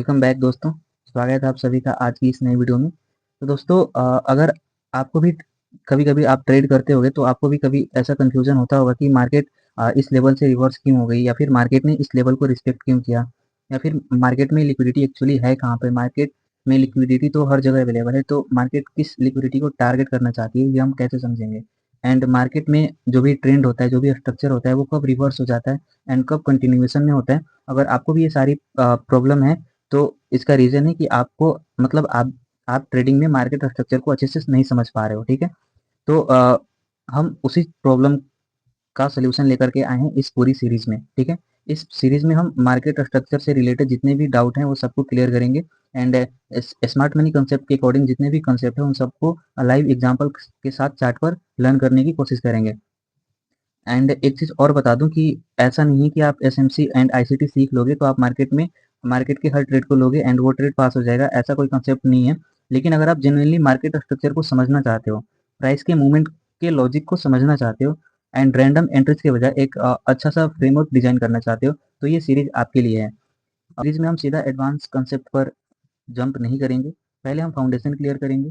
Welcome back दोस्तों। स्वागत है आप सभी का आज की इस नई वीडियो में। तो दोस्तों अगर आपको भी कभी-कभी आप ट्रेड करते होंगे तो आपको भी कभी ऐसा कन्फ्यूज़न होता होगा कि मार्केट इस लेवल से रिवर्स क्यों हो गई या फिर मार्केट ने इस लेवल को रिस्पेक्ट क्यों किया या फिर मार्केट में लिक्विडिटी एक्चुअली है कहाँ पे? मार्केट में लिक्विडिटी तो हर जगह अवेलेबल है, तो मार्केट किस लिक्विडिटी को टारगेट करना चाहती है, ये हम कैसे समझेंगे? एंड मार्केट में जो भी ट्रेंड होता है, जो भी स्ट्रक्चर होता है, वो कब रिवर्स हो जाता है एंड कब कंटिन्यूएशन में होता है? अगर आपको भी ये सारी प्रॉब्लम है तो इसका रीज़न है कि आपको मतलब आप ट्रेडिंग में मार्केट स्ट्रक्चर को अच्छे से नहीं समझ पा रहे हो, ठीक है? तो हम उसी प्रॉब्लम का सॉल्यूशन लेकर के आए हैं इस पूरी सीरीज़ में, ठीक है? इस सीरीज़ में हम मार्केट स्ट्रक्चर से रिलेटेड जितने भी डाउट हैं वो सबको क्लियर करेंगे एंड स्मार्ट मनी कांसेप्ट के अकॉर्डिंग जितने भी कांसेप्ट हैं उन सबको लाइव एग्जांपल के साथ चार्ट पर लर्न करने की कोशिश करेंगे। एंड एक चीज़ और बता दूँ कि ऐसा नहीं है कि आप एसएमसी एंड आईसीटी सीख लोगे तो आप मार्केट के हर ट्रेड को लोगे एंड वो ट्रेड पास हो जाएगा, ऐसा कोई कांसेप्ट नहीं है। लेकिन अगर आप जेनुइनली मार्केट स्ट्रक्चर को समझना चाहते हो, प्राइस के मूवमेंट के लॉजिक को समझना चाहते हो एंड रैंडम एंट्रीज के बजाय एक अच्छा-सा फ्रेमवर्क डिज़ाइन करना चाहते हो, तो ये सीरीज़ आपके लिए है। सीरीज़ में हम सीधा एडवांस कांसेप्ट पर जंप नहीं करेंगे। पहले हम फाउंडेशन क्लियर करेंगे,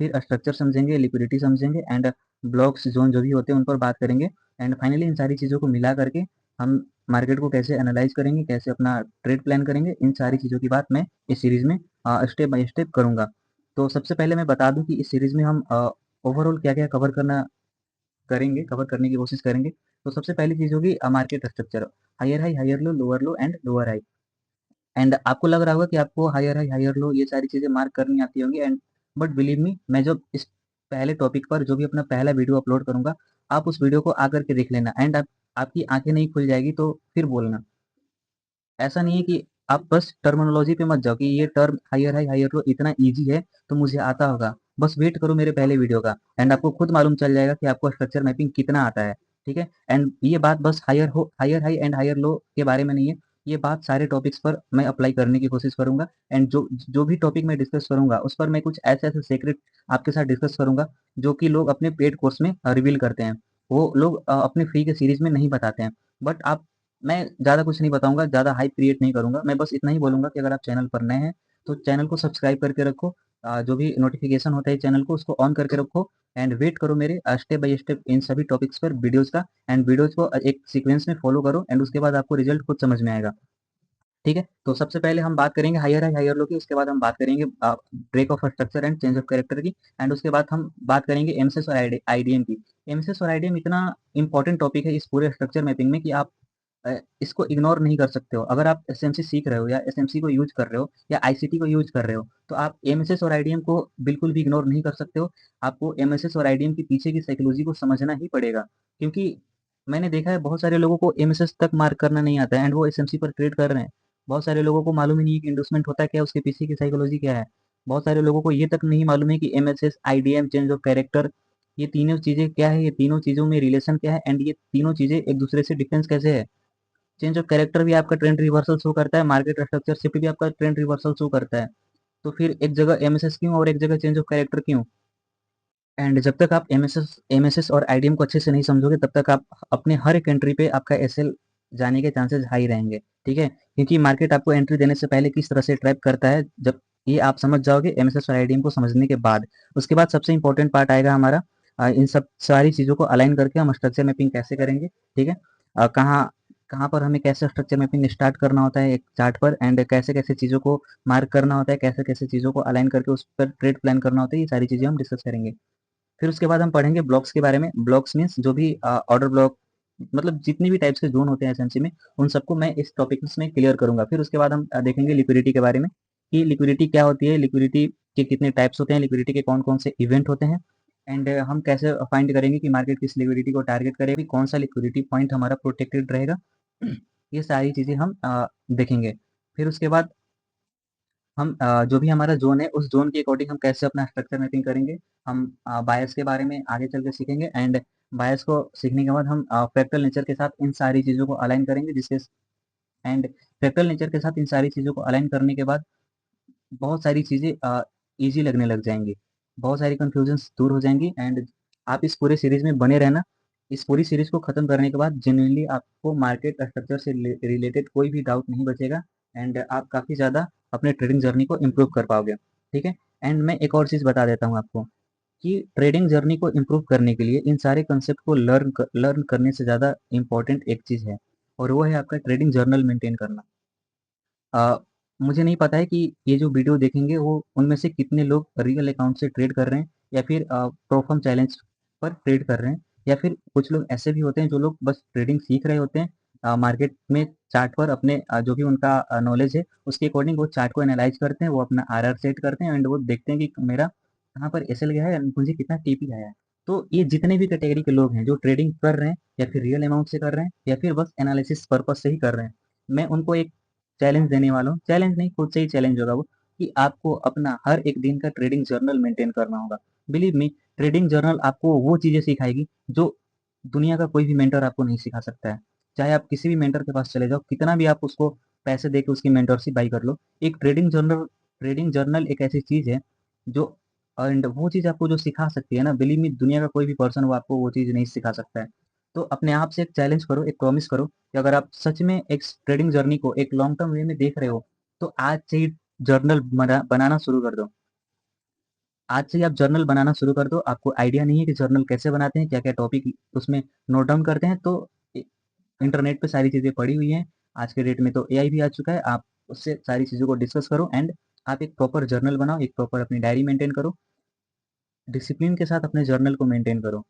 फिर स्ट्रक्चर समझेंगे, लिक्विडिटी समझेंगे एंड ब्लॉक्स ज़ोन जो भी होते हैं उन पर बात करेंगे एंड फाइनली इन सारी चीज़ों को मिला करके हम मार्केट को कैसे एनालाइज़ करेंगे, कैसे अपना ट्रेड प्लान करेंगे, इन सारी चीज़ों की बात मैं इस सीरीज़ में स्टेप बाय स्टेप करूँगा। तो सबसे पहले मैं बता दूँ कि इस सीरीज़ में हम ओवरऑल क्या-क्या कवर करने की कोशिश करेंगे। तो सबसे पहली चीज़ होगी market structure, higher high, higher low and lower high. And आपको लग रहा होगा कि आपको हायर हाई, हायर लो ये सारी चीज़ें मार्क करनी आती होंगी एंड बट बिलीव मी मैं जब इस पहले टॉपिक पर जो भी अपना पहला वीडियो अपलोड करूँगा, आप उस वीडियो को आकर के देख लेना एंड आप आपकी आँखें नहीं खुल जाएगी तो फिर बोलना। ऐसा नहीं है कि आप बस टर्मिनोलॉजी पे मत जाओ कि ये term higher high, higher low इतना ईज़ी है तो मुझे आता होगा। बस वेट करो मेरे पहले वीडियो का एंड आपको खुद मालूम चल जाएगा कि आपको स्ट्रक्चर मैपिंग कितना आता है, ठीक है? एंड ये बात बस higher high and higher low के बारे में नहीं है, ये बात सारे टॉपिक्स पर मैं अप्लाई करने की कोशिश करूँगा एंड जो जो भी टॉपिक मैं डिस्कस करूँगा, उस पर मैं कुछ ऐसे-ऐसे सीक्रेट आपके साथ डिस्कस करूँगा, जो कि लोग अपने पेड कोर्स में रिवील करते हैं। वो लोग अपने फ्री के सीरीज़ में नहीं बताते हैं। बट आप मैं ज़्यादा कुछ नहीं बताऊँगा, ज़्यादा हाइप क्रिएट नहीं करूँगा। मैं बस इतना ही बोलूँगा कि अगर आप चैनल पर नए हैं, तो चैनल को सब्सक्राइब करके रखो। जो भी नोटिफ़िकेशन होता है चैनल को उसको ऑन करके रखो एंड वेट करो मेरे स्टेप बाय स्टेप इन सभी टॉपिक्स पर वीडियोज़ का एंड वीडियोज़ को एक सीक्वेंस में फॉलो करो एंड उसके बाद आपको रिज़ल्ट खुद समझ में आएगा। ठीक है? तो सबसे पहले हम बात करेंगे हायर हाई, हायर लो की, उसके बाद हम बात करेंगे break of structure and change of character की एंड उसके बाद हम बात करेंगे एमएसएस और आईडीएम की। एमएसएस और आईडीएम इतना इम्पोर्टेंट टॉपिक है इस पूरे स्ट्रक्चर मैपिंग में कि आप इसको इग्नोर नहीं कर सकते हो। अगर आप एसएमसी सीख रहे हो या एसएमसी को यूज़ कर रहे हो या आईसीटी को यूज़ कर रहे हो, तो आप एमएसएस और आईडीएम को बिल्कुल भी इग्नोर नहीं कर सकते हो। आपको एमएसएस और आईडीएम के पीछे की साइकोलॉजी को समझना ही पड़ेगा। क्योंकि मैंने देखा है बहुत सारे लोगों को एमएसएस तक मार्क करना नहीं आता है एंड वो एसएमसी पर ट्रेड कर रहे हैं। बहुत सारे लोगों को मालूम ही नहीं है कि इंडोर्समेंट होता क्या है, उसके पीछे की साइकोलॉजी क्या है। बहुत सारे लोगों को ये तक नहीं मालूम है कि MSS, IDM, change of character ये तीनों चीज़ें क्या है, ये तीनों चीज़ों में रिलेशन क्या है एंड ये तीनों चीज़ें एक दूसरे से डिफरेंस कैसे है। चेंज ऑफ कैरेक्टर भी आपका ट्रेंड रिवर्सल शो करता है, मार्केट स्ट्रक्चर शिफ्ट भी आपका ट्रेंड रिवर्सल शो करता है। तो फिर एक जगह एमएसएस क्यों और एक जगह चेंज ऑफ कैरेक्टर क्यों? एंड जब तक आप एमएसएस और आईडीएम को अच्छे से नहीं समझोगे तब तक आप अपने हर एक एंट्री पे आपका एसएल जाने के चांसेस हाई रहेंगे, ठीक है? क्योंकि मार्केट आपको एंट्री देने से पहले किस तरह से ट्रैप करता है, जब ये आप समझ जाओगे एमएसएस और आईडीएम को समझने के बाद। उसके बाद सबसे इम्पोर्टेंट पार्ट आएगा हमारा इन सब सारी चीज़ों को अलाइन करके हम स्ट्रक्चर मैपिंग कैसे करेंगे, ठीक है? कहाँ कहाँ पर हमें कैसे स्ट्रक्चर मैपिंग स्टार्ट करना होता है एक चार्ट पर एंड कैसे-कैसे चीज़ों को मार्क करना होता है, कैसे-कैसे चीज़ों को अलाइन करके उस पर ट्रेड प्लान करना होता है, ये सारी चीज़ें हम डिस्कस करेंगे। फिर उसके बाद हम पढ़ेंगे ब्लॉक्स के बारे में। ब्लॉक्स मीन्स जो भी ऑर्डर ब्लॉक मतलब जितनी भी टाइप्स के ज़ोन होते हैं एसएमसी में, उन सबको मैं इस टॉपिक्स में क्लियर करूँगा। फिर उसके बाद हम देखेंगे लिक्विडिटी के बारे में कि लिक्विडिटी क्या होती है, लिक्विडिटी के कितने टाइप्स होते हैं, लिक्विडिटी के कौन-कौन से इवेंट होते हैं एंड हम कैसे फाइंड करेंगे कि मार्केट किस लिक्विडिटी को टारगेट करेगी, कौन-सा लिक्विडिटी पॉइंट हमारा प्रोटेक्टेड रहेगा। ये सारी चीज़ें हम देखेंगे। फिर उसके बाद हम जो भी हमारा ज़ोन है, उस ज़ोन के अकॉर्डिंग हम कैसे अपना स्ट्रक्चर मैपिंग करेंगे। हम बायस के बारे में आगे चल के सीखेंगे एंड बायस को सीखने के बाद हम फ्रैक्टल नेचर के साथ इन सारी चीज़ों को अलाइन करेंगे जिससे एंड फ्रैक्टल नेचर के साथ इन सारी चीज़ों को अलाइन करने के बाद बहुत सारी चीज़ें ईज़ी लगने लग जाएँगी। बहुत सारी कन्फ्यूजन्स दूर हो जाएँगी एंड आप इस पूरे सीरीज़ में बने रहना। इस पूरी सीरीज़ को खत्म करने के बाद जेनुइनली आपको मार्केट स्ट्रक्चर से रिलेटेड कोई भी डाउट नहीं बचेगा एंड आप काफ़ी ज़्यादा अपने ट्रेडिंग जर्नी को इम्प्रूव कर पाओगे। ठीक है। एंड मैं एक और चीज़ बता देता हूँ आपको कि ट्रेडिंग जर्नी को इम्प्रूव करने के लिए इन सारे कंसेप्ट को लर्न करने से ज़्यादा इम्पोर्टेंट एक चीज़ है, और वो है आपका ट्रेडिंग जर्नल मेंटेन करना। अ, मुझे नहीं पता है कि ये जो वीडियो देखेंगे वो उनमें से कितने लोग रियल अकाउंट से ट्रेड कर रहे हैं, या फिर प्रोफर्म चैलेंज पर ट्रेड कर रहे हैं, या फिर कुछ लोग ऐसे भी होते हैं जो लोग बस ट्रेडिंग सीख रहे होते हैं, मार्केट में चार्ट पर अपने जो भी उनका नॉलेज है उसके अकॉर्डिंग वो चार्ट को एनालाइज करते हैं, वो अपना आरआर सेट करते हैं एंड वो देखते हैं कि मेरा कहाँ पर एसएल गया है एंड मुझे कितना टीपी आया है। तो ये जितने भी कैटेगरी के लोग हैं जो ट्रेडिंग कर रहे हैं या फिर रियल अमाउंट से कर रहे हैं या फिर बस एनालिसिस पर्पज से ही कर रहे हैं, मैं उनको एक चैलेंज देने वाला हूँ। चैलेंज नहीं, खुद से ही चैलेंज होगा वो, कि आपको अपना हर एक दिन का ट्रेडिंग जर्नल मेंटेन करना होगा। बिलीव मी, ट्रेडिंग जर्नल आपको वो चीज़ें सिखाएगी जो दुनिया का कोई भी मेंटर आपको नहीं सिखा सकता है। चाहे आप किसी भी मेंटर के पास चले जाओ, कितना भी आप उसको पैसे दे के उसकी मेंटरशिप बाई कर लो, एक ट्रेडिंग जर्नल एक ऐसी चीज़ है जो, एंड वो चीज़ आपको जो सिखा सकती है ना, बिलीव मी, दुनिया का कोई भी पर्सन वो आपको वो चीज़ नहीं सिखा सकता है। तो अपने आप से एक चैलेंज करो, एक प्रॉमिस करो कि अगर आप सच में एक ट्रेडिंग जर्नी को एक लॉन्ग टर्म वे में देख रहे हो, तो आज से ही जर्नल बनाना शुरू कर दो। आज से ही आप जर्नल बनाना शुरू कर दो। आपको आइडिया नहीं है कि जर्नल कैसे बनाते हैं, क्या-क्या टॉपिक उसमें नोट डाउन करते हैं, तो इंटरनेट पे सारी चीज़ें पड़ी हुई हैं। आज के डेट में तो एआई भी आ चुका है, आप उससे सारी चीज़ों को डिस्कस करो एंड आप एक प्रॉपर जर्नल बनाओ, एक प्रॉपर अपनी डायरी मेंटेन करो। डिसिप्लिन के साथ अपने जर्नल को मेंटेन करो।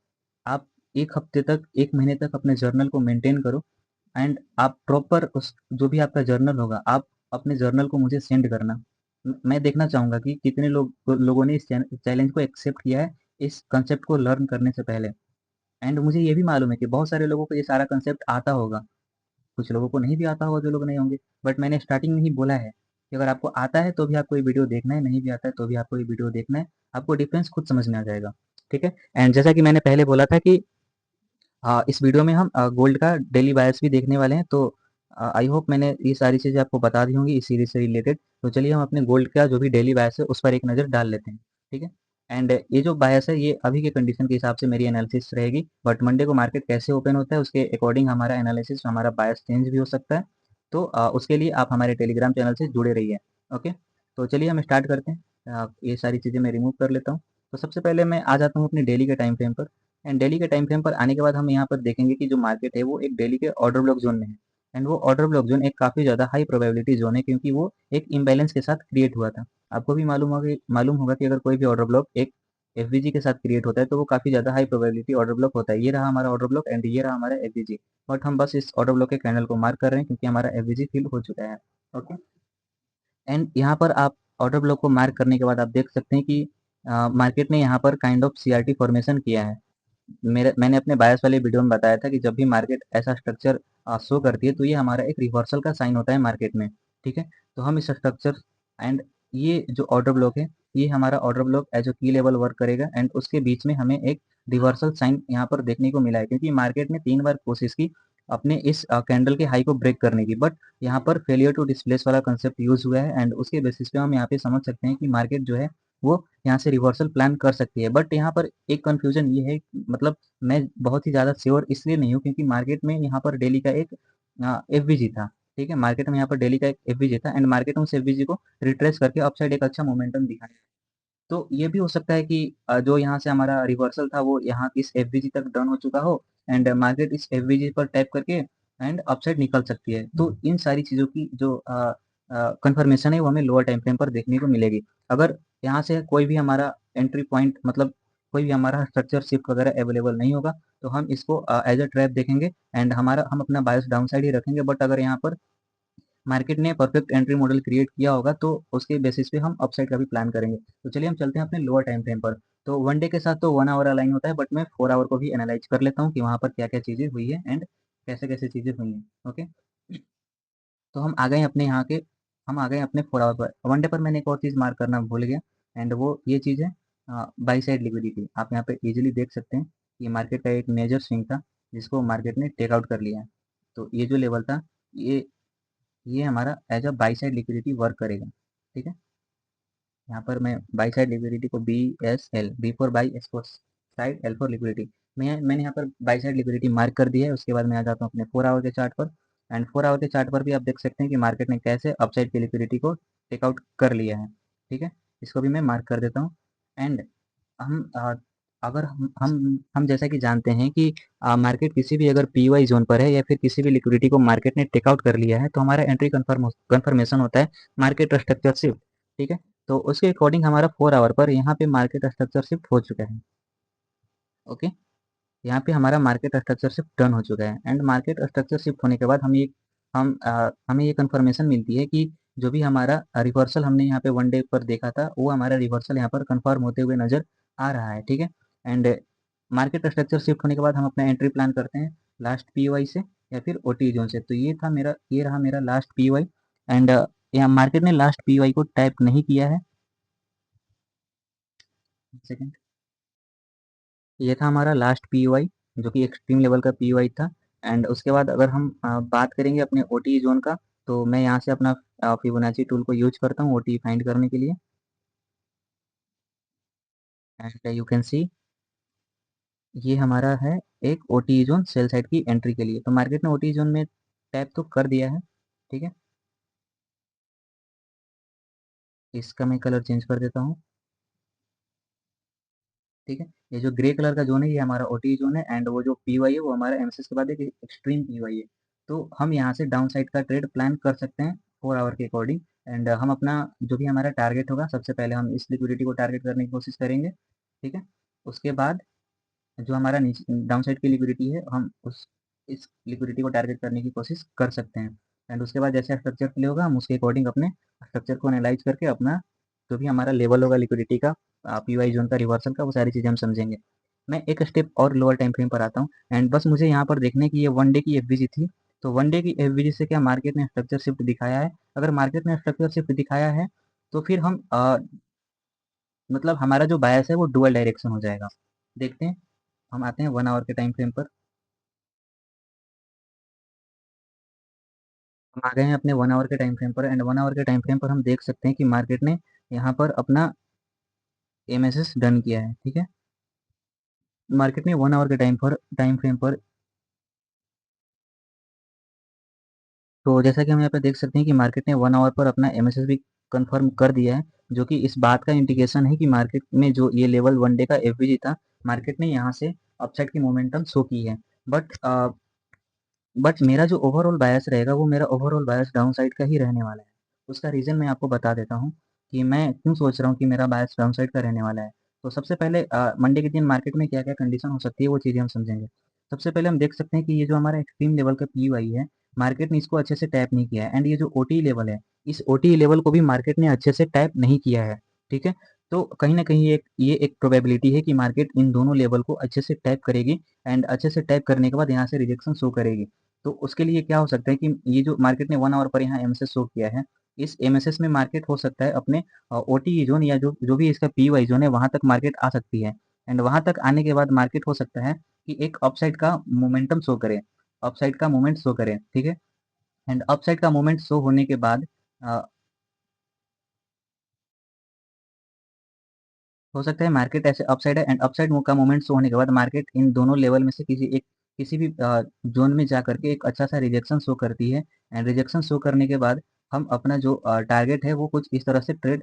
आप 1 हफ्ते तक, 1 महीने तक अपने जर्नल को मेंटेन करो एंड आप प्रॉपर उस जो भी आपका जर्नल होगा, आप अपने जर्नल को मुझे सेंड करना। मैं देखना चाहूँगा कि कितने लोगों ने इस चैलेंज को एक्सेप्ट किया है, इस कांसेप्ट को लर्न करने से पहले। एंड मुझे ये भी मालूम है कि बहुत सारे लोगों को ये सारा कांसेप्ट आता होगा, कुछ लोगों को नहीं भी आता होगा जो लोग नए होंगे। बट मैंने स्टार्टिंग में ही बोला है कि अगर आपको आता है तो भी आपको ये वीडियो देखना है, नहीं भी आता है तो भी आपको ये वीडियो देखना है। आपको डिफरेंस खुद समझ में आ जाएगा। ठीक है? एंड जैसा कि मैंने पहले बोला था कि इस वीडियो में हम गोल्ड का डेली बायस भी देखने वाले हैं, तो आई होप मैंने ये सारी चीज़ें आपको बता दी होंगी इस सीरीज़ से रिलेटेड। तो चलिए हम अपने गोल्ड का जो भी डेली बायस है उस पर एक नज़र डाल लेते हैं। ठीक है? एंड ये जो बायस है ये अभी के कंडीशन के हिसाब से मेरी एनालिसिस रहेगी, बट मंडे को मार्केट कैसे ओपन होता है उसके अकॉर्डिंग हमारा एनालिसिस, हमारा बायस चेंज भी हो सकता है। तो उसके लिए आप हमारे टेलीग्राम चैनल से जुड़े रहिए। ओके? तो चलिए हम स्टार्ट करते हैं। ये सारी चीज़ें मैं रिमूव कर लेता हूँ। तो सबसे पहले मैं आ जाता हूँ अपनी डेली के टाइम फ्रेम पर। एंड डेली के टाइम फ्रेम पर आने के बाद हम यहाँ पर देखेंगे कि जो मार्केट है वो एक डेली के ऑर्डर ब्लॉक जोन में है। एंड वो ऑर्डर ब्लॉक जोन एक काफ़ी ज़्यादा हाई प्रोबेबिलिटी जोन है, क्योंकि वो एक इम्बैलेंस के साथ क्रिएट हुआ था। आपको भी मालूम होगा कि अगर कोई भी ऑर्डर ब्लॉक एक एफवीजी के साथ क्रिएट होता है तो वो काफ़ी ज़्यादा हाई प्रोबेबिलिटी ऑर्डर ब्लॉक होता है। ये रहा हमारा ऑर्डर ब्लॉक एंड ये रहा हमारा एफवीजी। बट हम बस इस ऑर्डर ब्लॉक के कैंडल को मार्क कर रहे हैं क्योंकि हमारा एफवीजी फिल हो चुका है। ओके? एंड यहाँ पर आप ऑर्डर ब्लॉक को मार्क करने के बाद आप देख सकते हैं कि मार्केट ने यहाँ पर काइंड ऑफ सीआरटी फॉर्मेशन किया है। मैंने अपने बायस वाले वीडियो में बताया था कि जब भी मार्केट ऐसा स्ट्रक्चर शो करती है तो ये हमारा एक रिवर्सल का साइन होता है मार्केट में। ठीक है? तो हम इस स्ट्रक्चर एंड ये जो ऑर्डर ब्लॉक है, ये हमारा ऑर्डर ब्लॉक एज अ की लेवल वर्क करेगा एंड उसके बीच में हमें एक रिवर्सल साइन यहाँ पर देखने को मिला है, क्योंकि मार्केट ने 3 बार कोशिश की अपने इस कैंडल के हाई को ब्रेक करने की, बट यहाँ पर फेलियर टू डिस्प्लेस वाला कंसेप्ट यूज हुआ है एंड उसके बेसिस पे हम यहाँ पे समझ सकते हैं कि मार्केट जो है वो यहाँ से रिवर्सल प्लान कर सकती है। बट यहाँ पर एक कंफ्यूजन ये है, मतलब मैं बहुत ही ज़्यादा श्योर इसलिए नहीं हूँ क्योंकि मार्केट में यहाँ पर डेली का एक एफवीजी था। ठीक है? मार्केट में यहाँ पर डेली का एक एफवीजी था एंड मार्केट ने उस एफवीजी को रिट्रेस करके अपसाइड एक अच्छा मोमेंटम दिखाया। तो ये भी हो सकता है कि जो यहाँ से हमारा रिवर्सल था वो यहाँ इस एफवीजी तक डन हो चुका हो एंड मार्केट इस एफवीजी पर टैप करके एंड अपसाइड निकल सकती है। तो इन सारी चीज़ों की जो कंफर्मेशन है वो हमें लोअर टाइम फ्रेम पर देखने को मिलेगी। अगर यहाँ से कोई भी हमारा एंट्री पॉइंट, मतलब कोई भी हमारा स्ट्रक्चर शिफ्ट वगैरह अवेलेबल नहीं होगा तो हम इसको एज अ ट्रैप देखेंगे एंड हम अपना बायस डाउन साइड ही रखेंगे। बट अगर यहाँ पर मार्केट ने परफेक्ट एंट्री मॉडल क्रिएट किया होगा तो उसके बेसिस पे हम अपसाइड का भी प्लान करेंगे। तो चलिए हम चलते हैं अपने लोअर टाइम फ्रेम पर। तो वन डे के साथ तो 1 आवर अलाइन होता है, बट मैं 4 आवर को भी एनालाइज कर लेता हूँ कि वहाँ पर क्या-क्या चीज़ें हुई है एंड कैसे-कैसे चीज़ें हुई हैं। ओके? तो हम आ गए अपने 4 आवर पर। वन डे पर मैंने एक और चीज़ मार्क करना भूल गया एंड वो ये चीज़ है बाई साइड लिक्विडिटी। आप यहाँ पे ईज़िली देख सकते हैं कि मार्केट का एक मेजर स्विंग था जिसको मार्केट ने टेक आउट कर लिया है। तो ये जो लेवल था, ये ये हमारा as a buy side liquidity work करेगा। ठीक है? यहाँ पर मैं बाई साइड लिक्विडिटी को B S L, B for buy, S for side, L for liquidity, मैंने यहाँ पर बाई साइड लिक्विडिटी मार्क कर दी है। उसके बाद मैं आ जाता हूँ अपने 4 आवर के चार्ट पर। एंड 4 आवर के चार्ट पर भी आप देख सकते हैं कि मार्केट ने कैसे अपसाइड की लिक्विडिटी को टेकआउट कर लिया है। ठीक है, इसको भी मैं मार्क कर देता हूँ। एंड हम अगर हम जैसा कि जानते हैं कि मार्केट किसी भी अगर पीवाई जोन पर है या फिर किसी भी लिक्विडिटी को मार्केट ने टेकआउट कर लिया है, तो हमारा एंट्री कन्फर्मेशन होता है मार्केट स्ट्रक्चर शिफ्ट। ठीक है, तो उसके अकॉर्डिंग हमारा 4 आवर पर यहाँ पे मार्केट स्ट्रक्चर शिफ्ट हो चुका है। ओके, यहाँ पे हमारा मार्केट स्ट्रक्चर शिफ्ट डन हो चुका है। एंड मार्केट स्ट्रक्चर शिफ्ट होने के बाद हमें ये कंफर्मेशन मिलती है कि जो भी हमारा रिवर्सल हमने यहाँ पे वन डे पर देखा था, वो हमारा रिवर्सल यहाँ पर कंफर्म होते हुए नजर आ रहा है। ठीक है, एंड मार्केट स्ट्रक्चर शिफ्ट होने के बाद हम अपना एंट्री प्लान करते हैं लास्ट पीवाई से या फिर ओटी जोन से। तो ये रहा मेरा लास्ट पीवाई। एंड यहाँ मार्केट ने लास्ट पीवाई को टैप नहीं किया है। सेकेंड, ये था हमारा लास्ट पीवाई जो कि एक्सट्रीम लेवल का पीवाई था। एंड उसके बाद अगर हम बात करेंगे अपने ओटी जोन का, तो मैं यहाँ से अपना फिबोनाची टूल को यूज करता हूँ ओटी फाइंड करने के लिए। एंड यू कैन सी ये हमारा है एक ओटी जोन सेल साइड की एंट्री के लिए। तो मार्केट ने ओटी जोन में टैप तो कर दिया है। ठीक है, इसका मैं कलर चेंज कर देता हूँ। ठीक है, ये जो ग्रे कलर का जोन है ये हमारा ओटी जोन है। एंड वो जो पीवाई है वो हमारा एमएसएस के बाद एक एक्सट्रीम पीवाई है। तो हम यहाँ से डाउन साइड का ट्रेड प्लान कर सकते हैं 4 आवर के अकॉर्डिंग। एंड हम अपना जो भी हमारा टारगेट होगा, सबसे पहले हम इस लिक्विडिटी को टारगेट करने की कोशिश करेंगे। ठीक है, उसके बाद जो हमारा नीचे डाउन साइड की लिक्विडिटी है, हम उस इस लिक्विडिटी को टारगेट करने की कोशिश कर सकते हैं। एंड उसके बाद जैसे स्ट्रक्चर प्ले होगा, हम उसके अकॉर्डिंग अपने स्ट्रक्चर को एनालाइज करके अपना जो भी हमारा लेवल होगा लिक्विडिटी का, पीवाई जोन का, रिवर्सल का, वो सारी चीज़ें हम समझेंगे। मैं एक स्टेप और लोअर टाइम फ्रेम पर आता हूँ। एंड बस मुझे यहाँ पर देखने की ये वन डे की एफवीजी थी। तो वन डे की एफवीजी से क्या मार्केट ने स्ट्रक्चर शिफ्ट दिखाया है? अगर मार्केट ने स्ट्रक्चर शिफ्ट दिखाया है तो फिर हम मतलब हमारा जो बायस है वो डुअल डायरेक्शन हो जाएगा। देखते हैं, हम आते हैं 1 आवर के टाइम फ्रेम पर। हम आ गए हैं अपने 1 आवर के टाइम फ्रेम पर। एंड 1 आवर के टाइम फ्रेम पर हम देख सकते हैं कि मार्केट ने यहाँ पर अपना एमएसएस डन किया है। ठीक है, मार्केट ने 1 आवर के टाइम फ्रेम पर, तो जैसा कि हम यहाँ पे देख सकते हैं कि मार्केट ने 1 आवर पर अपना एमएसएस भी कंफर्म कर दिया है, जो कि इस बात का इंडिकेशन है कि मार्केट में जो ये लेवल वन डे का एफवीजी था, मार्केट ने यहाँ से अपसाइड की मोमेंटम शो की है। बट मेरा जो ओवरऑल बायस रहेगा वो मेरा ओवरऑल बायस डाउन साइड का ही रहने वाला है। उसका रीज़न मैं आपको बता देता हूँ कि मैं क्यों सोच रहा हूँ कि मेरा बायस डाउन साइड का रहने वाला है। तो सबसे पहले मंडे के दिन मार्केट में क्या क्या कंडीशन हो सकती है वो चीज़ें हम समझेंगे। सबसे पहले हम देख सकते हैं कि ये जो हमारा एक्सट्रीम लेवल का पी वाई है, मार्केट ने इसको अच्छे से टैप नहीं किया है। एंड ये जो ओ टी लेवल है, इस ओ टी लेवल को भी मार्केट ने अच्छे से टैप नहीं किया है। ठीक है, तो कहीं ना कहीं ये एक प्रोबेबिलिटी है कि मार्केट इन दोनों लेवल को अच्छे से टैप करेगी। एंड अच्छे से टैप करने के बाद यहाँ से रिजेक्शन शो करेगी। तो उसके लिए क्या हो सकता है कि ये जो मार्केट ने 1 आवर पर यहाँ एमएसएस शो किया है, इस एमएसएस में मार्केट हो सकता है अपने ओटी जोन या जो जो भी इसका पी वाई जोन है वहां तक मार्केट आ सकती है। एंड वहां तक आने के बाद मार्केट हो सकता है कि एक अपसाइड का मोमेंटम शो करे, अपसाइड का मोमेंट शो करे। ठीक है, एंड अपसाइड का मोमेंट शो होने के बाद हो सकता है मार्केट ऐसे अपसाइड है। एंड अपसाइड का मोमेंट शो होने के बाद मार्केट इन दोनों लेवल में से किसी भी जोन में जा करके एक अच्छा सा रिजेक्शन शो करती है। एंड रिजेक्शन शो करने के बाद हम अपना जो टारगेट है वो कुछ इस तरह से ट्रेड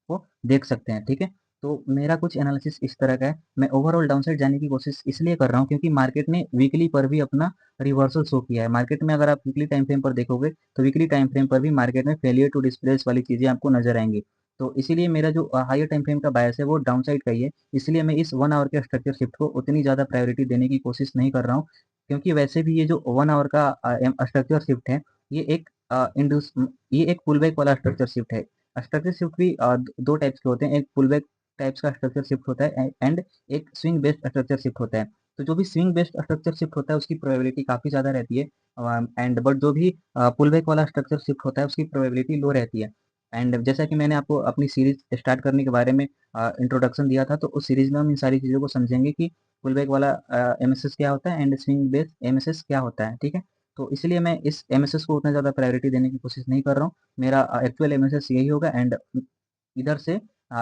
को देख सकते हैं। ठीक है, तो मेरा कुछ एनालिसिस इस तरह का है। मैं ओवरऑल डाउनसाइड जाने की कोशिश इसलिए कर रहा हूँ क्योंकि मार्केट ने वीकली पर भी अपना रिवर्सल शो किया है। मार्केट में अगर आप वीकली टाइम फ्रेम पर देखोगे तो वीकली टाइम फ्रेम पर भी मार्केट में फेलियर टू डिस्प्लेस वाली चीजें आपको नजर आएंगी। तो इसीलिए मेरा जो हायर टाइम फ्रेम का बायस है वो डाउन साइड का ही है। इसलिए मैं इस 1 आवर के स्ट्रक्चर शिफ्ट को उतनी ज़्यादा प्रायोरिटी देने की कोशिश नहीं कर रहा हूँ, क्योंकि वैसे भी ये जो 1 आवर का स्ट्रक्चर शिफ्ट है, ये एक इंड्यूस ये एक पुल बैक वाला स्ट्रक्चर शिफ्ट है। स्ट्रक्चर शिफ्ट भी दो टाइप्स के होते हैं, एक पुल बैक टाइप्स का स्ट्रक्चर शिफ्ट होता है एंड एक स्विंग बेस्ड स्ट्रक्चर शिफ्ट होता है। तो जो भी स्विंग बेस्ड स्ट्रक्चर शिफ्ट होता है उसकी प्रोबेबिलिटी काफ़ी ज़्यादा रहती है। एंड बट जो भी पुल बैक वाला स्ट्रक्चर शिफ्ट होता है उसकी प्रोबेबिलिटी लो रहती है। एंड जैसा कि मैंने आपको अपनी सीरीज स्टार्ट करने के बारे में इंट्रोडक्शन दिया था, तो उस सीरीज में हम इन सारी चीज़ों को समझेंगे कि पुल बैक वाला एमएसएस क्या होता है एंड स्विंग बेस्ड एमएसएस क्या होता है। ठीक है, तो इसलिए मैं इस एमएसएस को उतना ज़्यादा प्रायोरिटी देने की कोशिश नहीं कर रहा हूँ। मेरा एक्चुअल एमएसएस यही होगा। एंड इधर से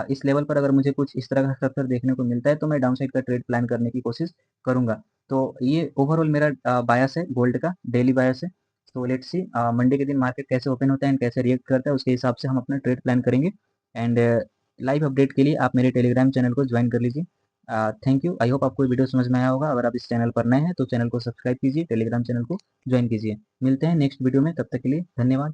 इस लेवल पर अगर मुझे कुछ इस तरह का स्ट्रक्चर देखने को मिलता है तो मैं डाउन साइड का ट्रेड प्लान करने की कोशिश करूंगा। तो ये ओवरऑल मेरा बायस है, गोल्ड का डेली बायस है। तो लेट्स सी मंडे के दिन मार्केट कैसे ओपन होता है एंड कैसे रिएक्ट करता है, उसके हिसाब से हम अपना ट्रेड प्लान करेंगे। एंड लाइव अपडेट के लिए आप मेरे टेलीग्राम चैनल को ज्वाइन कर लीजिए। Thank you. आई होप आपको ये वीडियो समझ में आया होगा। अगर आप इस चैनल पर नए हैं तो चैनल को सब्सक्राइब कीजिए, टेलीग्राम चैनल को ज्वाइन कीजिए। मिलते हैं नेक्स्ट वीडियो में, तब तक के लिए धन्यवाद।